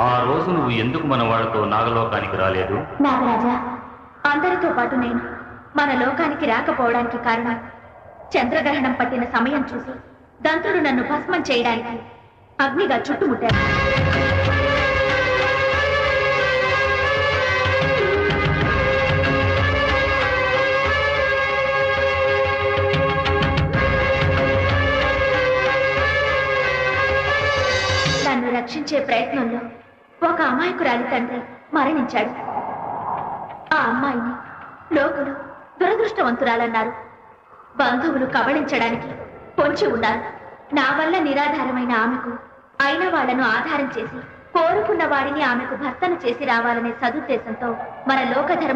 ఆ రోజు నువ్వు ఎందుకు మన వాళ్ళతో నాగలోకానికి రాలేదు? నాగరాజా, అందరితో పాటు నేను మన లోకానికి రాకపోవడానికి కారణం చంద్రగ్రహణం పట్టిన సమయం చూసి దంతుడు నన్ను భస్మం చేయడానికి అగ్నిగా చుట్టుముట్టాడు. నన్ను రక్షించే ప్రయత్నంలో ఒక అమాయకురాలి తండ్రి మరణించాడు. ఆ అమ్మాయిని లోకులు దురదృష్టవంతురాలన్నారు. బంధువులు కబళించడానికి పొంచి ఉన్నారు. నా వల్ల నిరాధారమైన ఆమెకు అయిన వాళ్లను ఆధారం చేసి కోరుకున్న వాడిని ఆమెకు భర్తను చేసి రావాలనే సదుద్దేశంతో మన లోకధర్మ